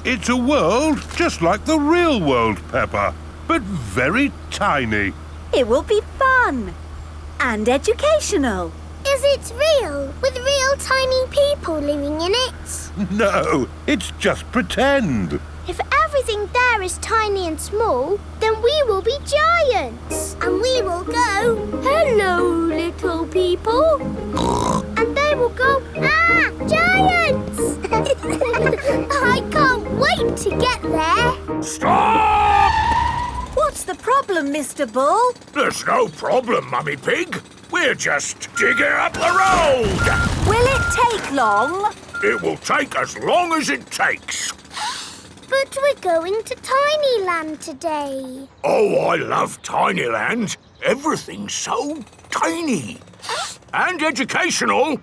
It's a world just like the real world, Peppa, but very tiny. It will be fun and educational. Is it real, with real tiny people living in it? No, it's just pretend. If everything there is tiny and small, then we will be giants. And we will go, "Hello, little people." And they will go, "Ah, giants!" I can't wait to get there. Stop! What's the problem, Mr. Bull? There's no problem, Mummy Pig. We're just digging up the road. Will it take long? It will take as long as it takes. But we're going to Tinyland today. Oh, I love Tinyland. Everything's so tiny. And educational.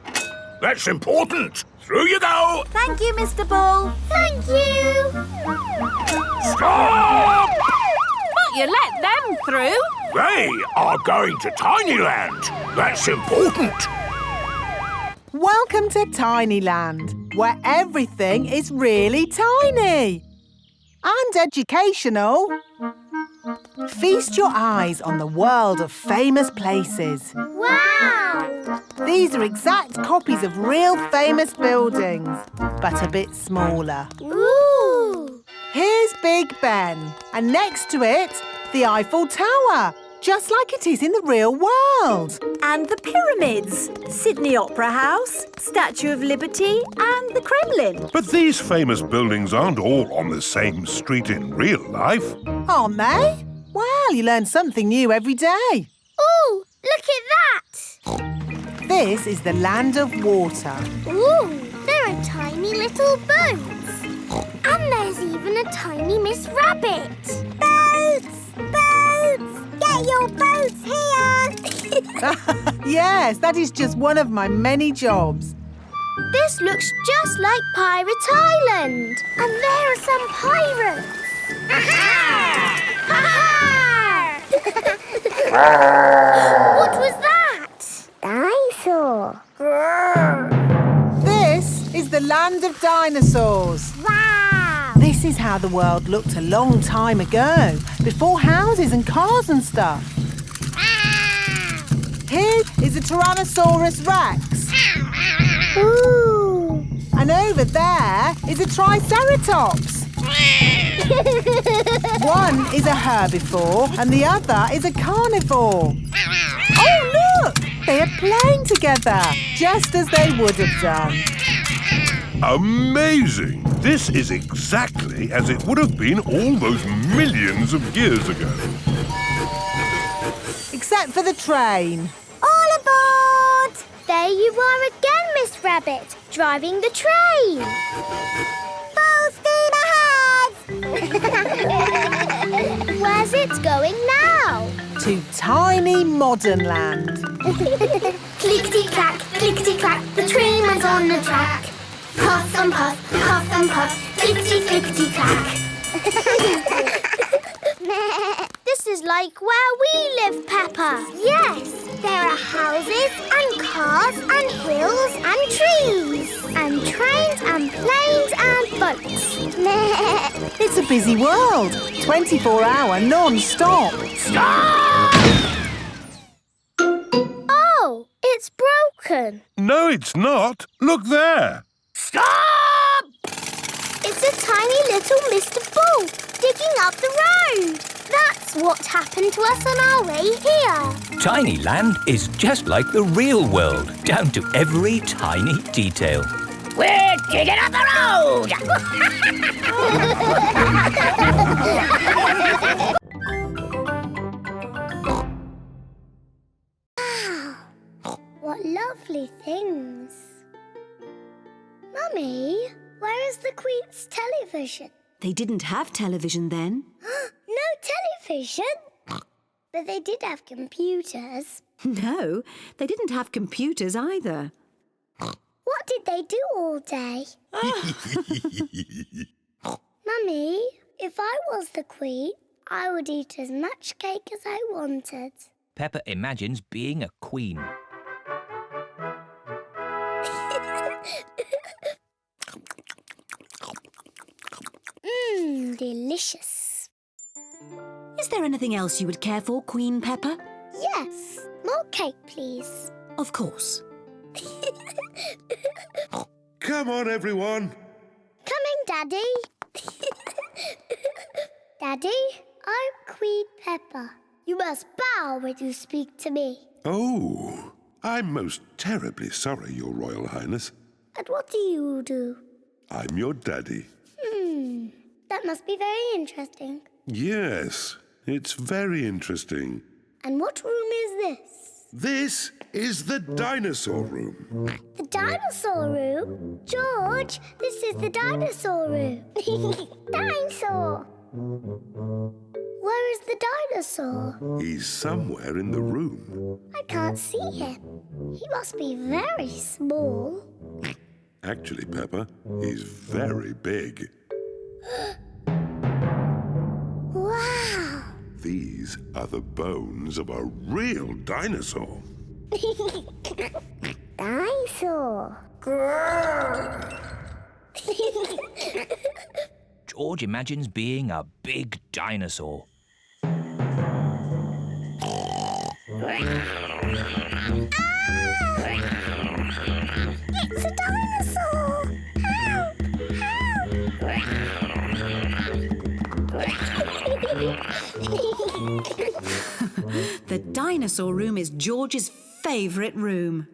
That's important. Through you go. Thank you, Mr. Bull. Thank you. Stop! But you let them through. They are going to Tinyland. That's important. Welcome to Tinyland, where everything is really tiny. And educational. Feast your eyes on the world of famous places. Wow! These are exact copies of real famous buildings, but a bit smaller. Ooh! Here's Big Ben, and next to it, the Eiffel Tower, just like it is in the real world. And the pyramids, Sydney Opera House, Statue of Liberty and the Kremlin. But these famous buildings aren't all on the same street in real life. Aren't they? Well, you learn something new every day. Ooh, look at that! This is the land of water. Ooh, there are tiny little boats. And there's even a tiny Miss Rabbit. Boats! Boats! Get your boats here! Yes, that is just one of my many jobs. This looks just like Pirate Island. And there are some pirates. What was that? Dinosaur. This is the land of dinosaurs. Wow! This is how the world looked a long time ago, before houses and cars and stuff. Here is a Tyrannosaurus Rex. Ooh! And over there is a Triceratops. One is a herbivore and the other is a carnivore. Oh, look! They are playing together, just as they would have done. Amazing! This is exactly as it would have been all those millions of years ago. Except for the train. All aboard! There you are again, Miss Rabbit, driving the train. Full steam ahead! Where's it going now? To tiny modern land. Clickety-clack, clickety-clack, the train was on the track. Puff and puff, clickety-clickety-clack. This is like where we live, Peppa. Yes, there are houses and cars and hills and trees and trains and planes and boats. It's a busy world. 24-hour non-stop. Stop! Oh, it's broken. No, it's not. Look there. Stop! It's a tiny little Mr. Bull digging up the road. That's what happened to us on our way here. Tinyland is just like the real world, down to every tiny detail. We're digging up the road! What lovely things. Mummy, where is the Queen's television? They didn't have television then. No television? But they did have computers. No, they didn't have computers either. What did they do all day? Mummy, if I was the Queen, I would eat as much cake as I wanted. Peppa imagines being a queen. delicious. Is there anything else you would care for, Queen Peppa? Yes, more cake, please. Of course. Come on, everyone. Coming, Daddy. Daddy, I'm Queen Peppa. You must bow when you speak to me. Oh, I'm most terribly sorry, Your Royal Highness. And what do you do? I'm your daddy. That must be very interesting. Yes, it's very interesting. And what room is this? This is the dinosaur room. The dinosaur room? George, this is the dinosaur room. Dinosaur! Where is the dinosaur? He's somewhere in the room. I can't see him. He must be very small. Actually, Peppa, he's very big. Wow! These are the bones of a real dinosaur. Dinosaur! George imagines being a big dinosaur. It's a dinosaur! Help! The dinosaur room is George's favourite room.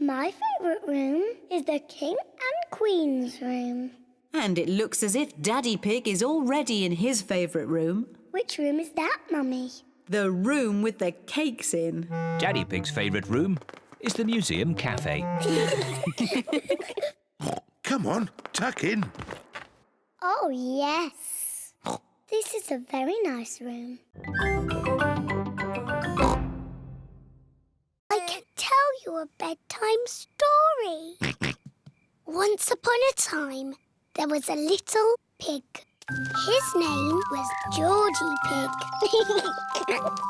My favourite room is the King and Queen's room. And it looks as if Daddy Pig is already in his favourite room. Which room is that, Mummy? The room with the cakes in. Daddy Pig's favourite room is the museum cafe. Come on, tuck in. Oh, yes. This is a very nice room. I can tell you a bedtime story. Once upon a time, there was a little pig. His name was Georgie Pig.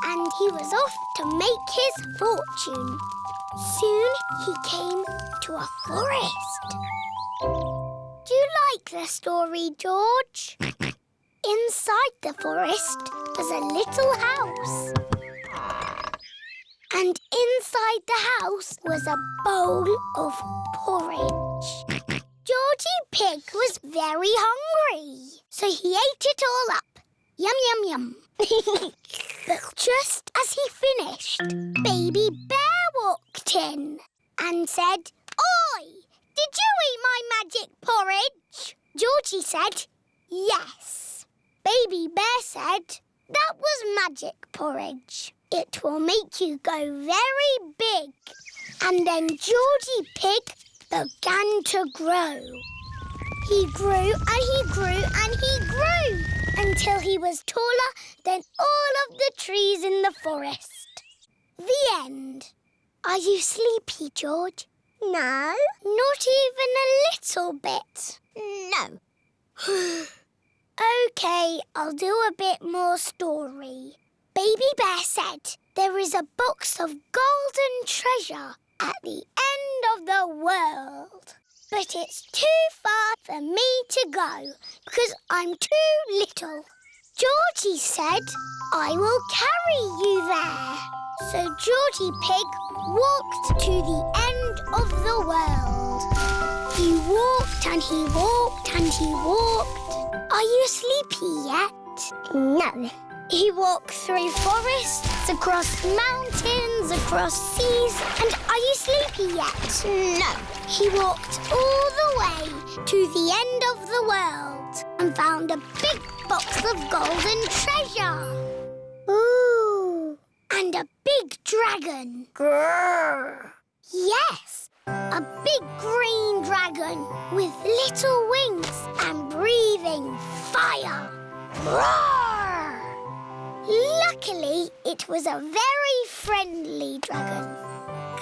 And he was off to make his fortune. Soon he came to a forest. Do you like the story, George? Inside the forest was a little house. And inside the house was a bowl of porridge. Georgie Pig was very hungry, so he ate it all up. Yum, yum, yum. But just as he finished, Baby Bear walked in and said, "Oi, did you eat my magic porridge?" Georgie said, "Yes." Baby Bear said, "That was magic porridge. It will make you go very big." And then Georgie Pig began to grow. He grew and he grew and he grew until he was taller than all of the trees in the forest. The end. Are you sleepy, George? No. Not even a little bit? No. OK, I'll do a bit more story. Baby Bear said there is a box of golden treasure at the end of the world. But it's too far for me to go because I'm too little. Georgie said, "I will carry you there." So Georgie Pig walked to the end of the world. He walked and he walked and he walked. Are you sleepy yet? No. He walked through forests, across mountains, across seas, and are you sleepy yet? No. He walked all the way to the end of the world and found a big box of golden treasure. Ooh. And a big dragon. Grrr. Yes, a big green dragon with little wings and breathing fire. Roar! Luckily, it was a very friendly dragon.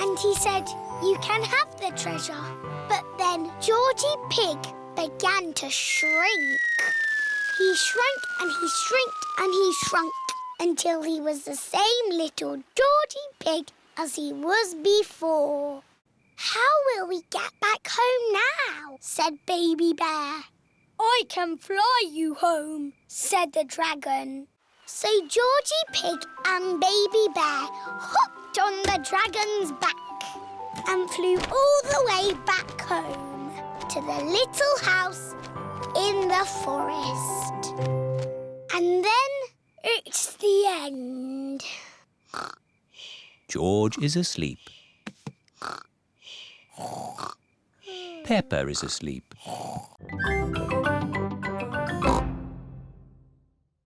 And he said, "You can have the treasure." But then Georgie Pig began to shrink. He shrank and he shrinked and he shrunk until he was the same little Georgie Pig as he was before. "How will we get back home now?" said Baby Bear. I can fly you home, said the dragon. So Georgie Pig and Baby Bear hopped on the dragon's back and flew all the way back home to the little house in the forest. And then it's the end. George is asleep. Peppa is asleep.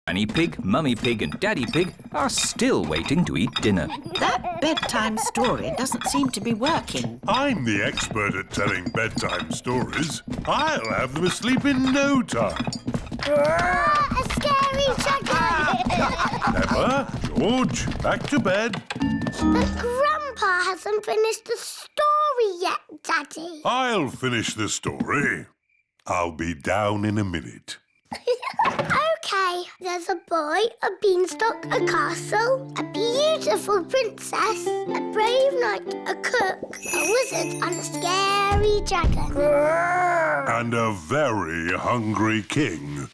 Granny Pig, Mummy Pig and Daddy Pig are still waiting to eat dinner. That bedtime story doesn't seem to be working. I'm the expert at telling bedtime stories. I'll have them asleep in no time. A scary dragon! Peppa, George, back to bed. But Grandpa hasn't finished the story yet, Daddy. I'll finish the story. I'll be down in a minute. OK, there's a boy, a beanstalk, a castle, a beautiful princess, a brave knight, a cook, a wizard and a scary dragon. And a very hungry king.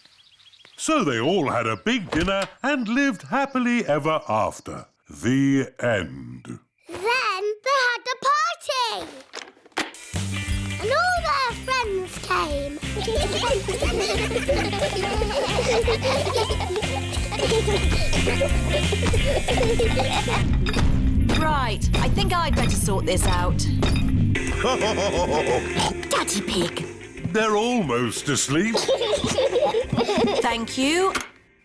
So they all had a big dinner and lived happily ever after. The end. Then they had a party. And all their friends came. Right, I think I'd better sort this out. Daddy Pig. They're almost asleep. Thank you.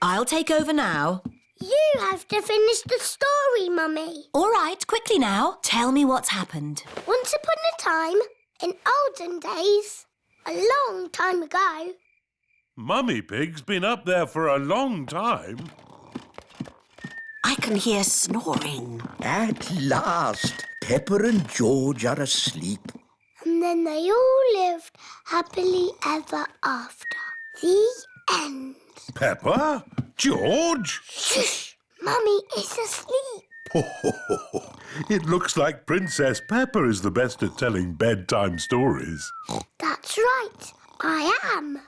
I'll take over now. You have to finish the story, Mummy. All right, quickly now. Tell me what's happened. Once upon a time, in olden days, a long time ago, Mummy Pig's been up there for a long time. I can hear snoring. At last, Peppa and George are asleep. and then they all lived happily ever after. The end. Peppa? George? Shush! Mummy is asleep. It looks like Princess Peppa is the best at telling bedtime stories. That's right. I am.